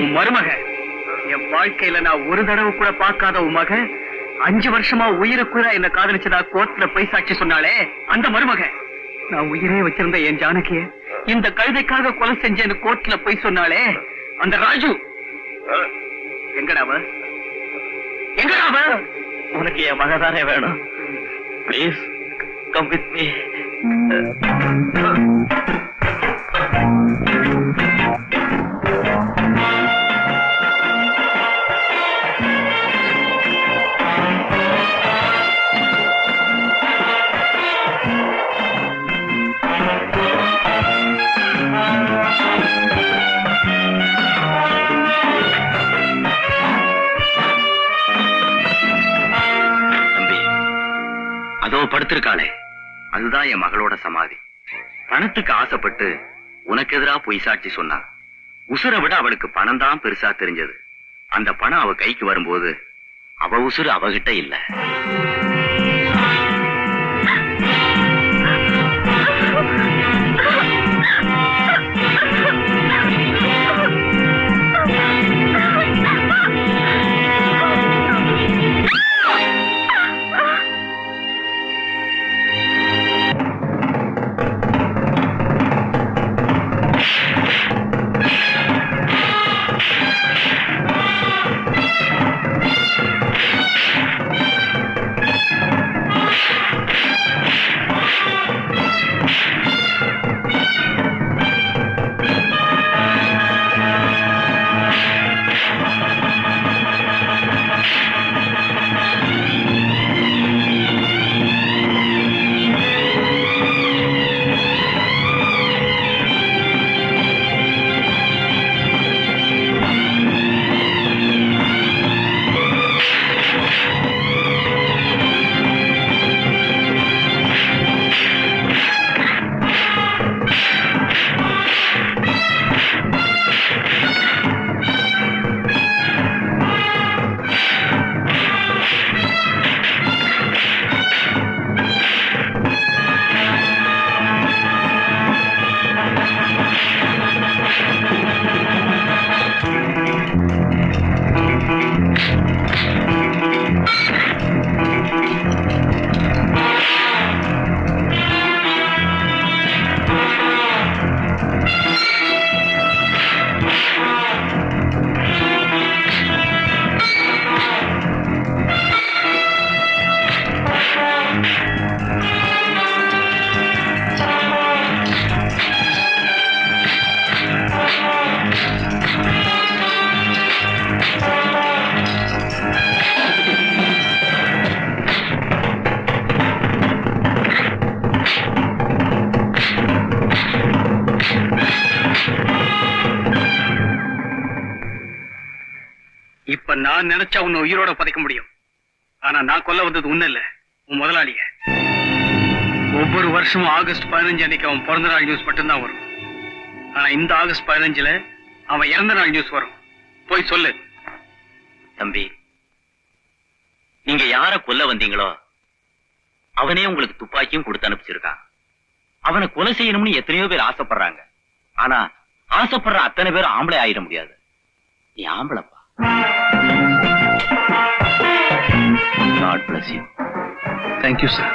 உன் மருமக என் வாழ்க்கையில நான் ஒரு தடவை கூட பார்க்காத உன் மக 5 வருஷமா உயிருக்குள்ள என்ன காதலிச்சதா கோர்ட்ல போய் சாட்சி சொன்னாலே அந்த மருமக நான் உயிரே வச்சிருந்த என் ஜானகிய இந்த கழுதைக்காக கொலை செஞ்சேன்னு கோர்ட்ல போய் சொன்னாலே அந்த ராஜு எங்கடாவ எங்கடாவ உனக்கு என் மகதானே வேணும். Please come with me. படுத்திருக்காளே அதுதான் என் மகளோட சமாதி. பணத்துக்கு ஆசைப்பட்டு உனக்கு எதிரா பொய் சாட்சி சொன்னா உசுரை விட அவளுக்கு பணம் தான் பெருசா தெரிஞ்சது. அந்த பணம் அவ கைக்கு வரும்போது அவ உசுறு அவகிட்ட இல்ல. இப்ப நான் நினைச்சா உன்னை உயிரோட புதைக்க முடியும். ஆனா நான் கொல்ல வந்தது உன்ன இல்ல, உன் முதலாளிய. ஒவ்வொரு வருஷமும் ஆகஸ்ட் 15 அன்னைக்கு அவன் பிறந்த நாள் நியூஸ் மட்டும்தான் வரும். ஆனா இந்த ஆகஸ்ட் 15ல அவன் இறந்த நாள் நியூஸ் வரும். போய் சொல்லு. தம்பி, நீங்க யார கொல்ல வந்தீங்களோ அவனே உங்களுக்கு துப்பாக்கியும் கொடுத்து அனுப்பிச்சிருக்கான். அவனை கொலை செய்யணும்னு எத்தனையோ பேர் ஆசைப்படுறாங்க. ஆனா ஆசைப்படுற அத்தனை பேர் ஆம்பளை ஆயிட முடியாது. நீ ஆம்பளப்பா. God bless you. Thank you, sir.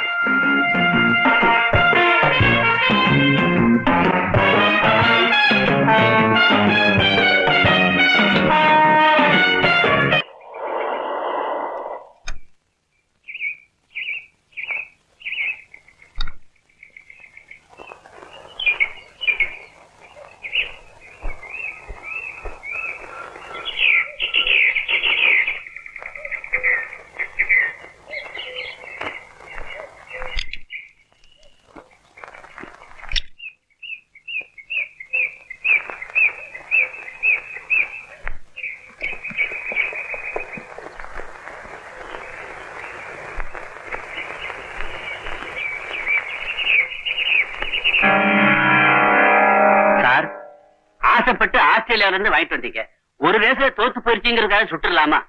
ஆசைப்பட்டு ஆஸ்திரேலியால இருந்து வாங்கிட்டு வந்தீங்க. ஒரு ரேஸ்ல தோத்து போயிருச்சுங்கிறதுக்காக சுட்டுலாமா?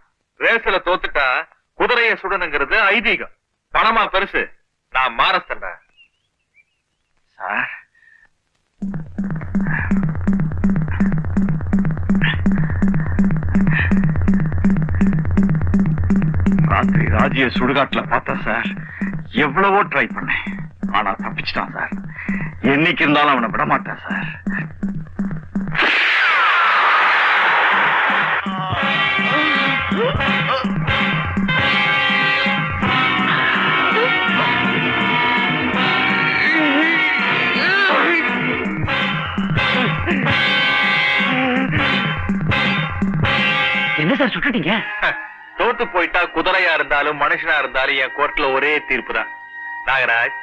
ரேஸ்ல தோத்துட்டா குதிரைய சுடணுங்கிறது ஐதீகம். பணமா பெருசு. நான் மாரஸ்தண்டா சார். தம்பிய சுடுகாட்டுல பார்த்தா சார், எவ்வளவோ ட்ரை பண்ணேன், ஆனா தப்பிச்சிட்டான் சார். என்னைக்கு இருந்தாலும் அவனை விட மாட்டேன் சார். என்ன சார் சுட்டுட்டீங்க? தோத்து போயிட்டா குதிரையா இருந்தாலும் மனுஷனா இருந்தாலும் என் கோர்ட்ல ஒரே தீர்ப்பு தான். நாகராஜ்,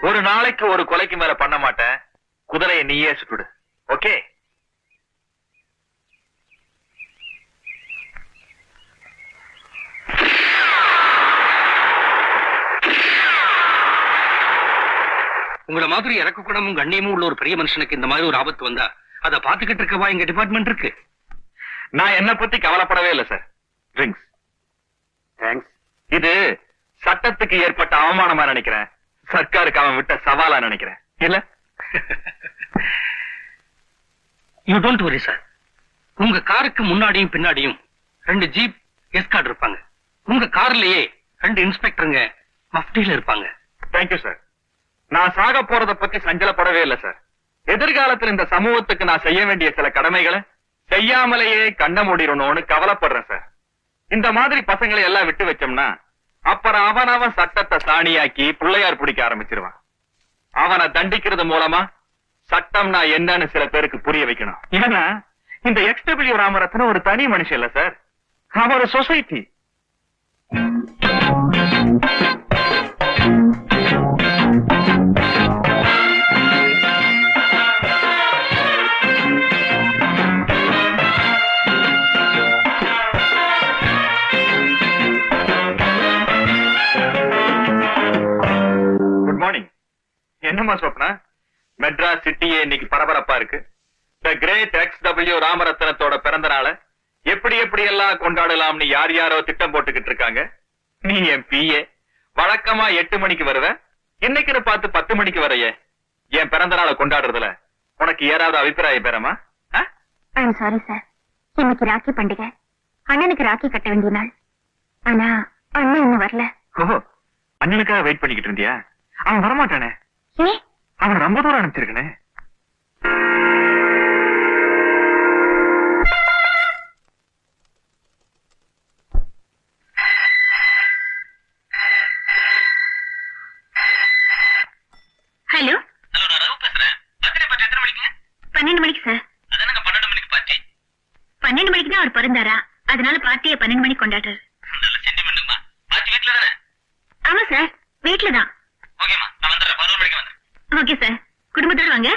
ஒரு நாளைக்கு ஒரு கொலைக்கு மேல பண்ண மாட்டேன். குதிரையை நீயே சுட்டுடு. ஓகே? உங்களை மாதிரி இறக்க குணமும் கண்ணியமும் உள்ள ஒரு பெரிய மனுஷனுக்கு இந்த மாதிரி ஒரு ஆபத்து வந்தா அதை பாத்துக்கிட்டு இருக்கவா எங்க டிபார்ட்மெண்ட் இருக்கு. நான் என்ன பத்தி கவலைப்படவே இல்லை சார். ட்ரிங்க்ஸ். தேங்க்ஸ். இது சட்டத்துக்கு ஏற்பட்ட அவமானமா நினைக்கிறேன். சர்க்காருக்கு அவன் விட்ட சவாலா நினைக்கிறேன். இல்ல? You don't worry sir. உங்க காருக்கு முன்னாடியும் பின்னாடியும் 2 ஜீப் எஸ்கார்ட் இருப்பாங்க. உங்க கார்லயே 2 இன்ஸ்பெக்டருங்க மஃப்டில இருப்பாங்க. Thank you sir. நான் சாக போறத பத்தி சஞ்சலப்படவே இல்லை சார். எதிர்காலத்தில் இந்த சமூகத்துக்கு நான் செய்ய வேண்டிய சில கடமைகளை செய்யாமலேயே கண்ண மூடிடணும்னு கவலைப்படுறேன் சார். இந்த மாதிரி பசங்களை எல்லாம் விட்டு வச்சோம்னா அப்புறம் அவன் சட்டத்தை சாணியாக்கி பிள்ளையார் பிடிக்க ஆரம்பிச்சிருவான். அவனை தண்டிக்கிறது மூலமா சட்டம்னா என்னன்னு சில பேருக்கு புரிய வைக்கணும். ஏன்னா இந்த XW ராமரத்னம் ஒரு தனி மனுஷன் இல்ல சார், அவன் ஒரு சொசைட்டி. என்னமா சொப்னா, மெட்ராஸ் சிட்டியே இன்னைக்கு பரபரப்பா இருக்கு. தி கிரேட் XW ராமரத்னத்தோட பிறந்த நாளை எப்படி எப்படி எல்லாம் கொண்டாடலாம்னு யார் யாரோ திட்டம் போட்டுக்கிட்டு இருக்காங்க. நீ என் PA வழக்கமா 8 மணிக்கு வருவ, இன்னைக்குன்னு பார்த்து 10 மணிக்கு வரையே. என் பிறந்த நாளை கொண்டாடுறதுல உனக்கு ஏதாவது அபிப்பிராயம் பெறமா? ஐம் சாரி சார், இன்னைக்கு ராக்கி பண்டிகை. அண்ணனுக்கு ராக்கி கட்ட வேண்டிய நாள். ஆனா அண்ணன் இன்னும் வரல. ஓஹோ, அண்ணனுக்காக வெயிட் பண்ணிக்கிட்டு இருந்தியா? அவன் வரமாட்டானே. அவன் ரொம்ப தூரம் அனுப்பிச்சிருக்கனே. ஹலோ, நான் ரகு பேசுறேன். பர்த்டே பார்ட்டி எத்தனை மணிக்கு? 12 மணிக்கு சார். அதானங்க 12 மணிக்கு பார்ட்டி. 12 மணிக்கு தான் அவர் பிறந்தாரா, அதனால பார்ட்டியை 12 மணிக்கு கொண்டாடுறாரு. நல்ல சென்டிமெண்ட்டுமா. பார்ட்டி வீட்ல தானே? ஆமா சார், வீட்டுல தான். ஓகேமா, நான் வந்துடுறேன். 11 மணிக்கு வந்துடுறேன். ஓகே சார், குடும்பத்தோட வாங்க.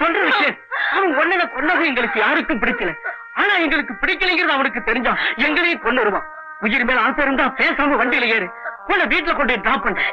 சொல்ற விஷயம், அவன் ஒன்னத கொன்னது எங்களுக்கு யாருக்கும் பிடிக்கல. ஆனா எங்களுக்கு பிடிக்கலைங்கிறது அவனுக்கு தெரிஞ்சா எங்களையும் கொண்டுருவான். உயிர் மேல ஆசை இருந்தா பேசாம வண்டியில ஏறு, உன்னை வீட்டுல கொண்டு டிராப் பண்றேன்.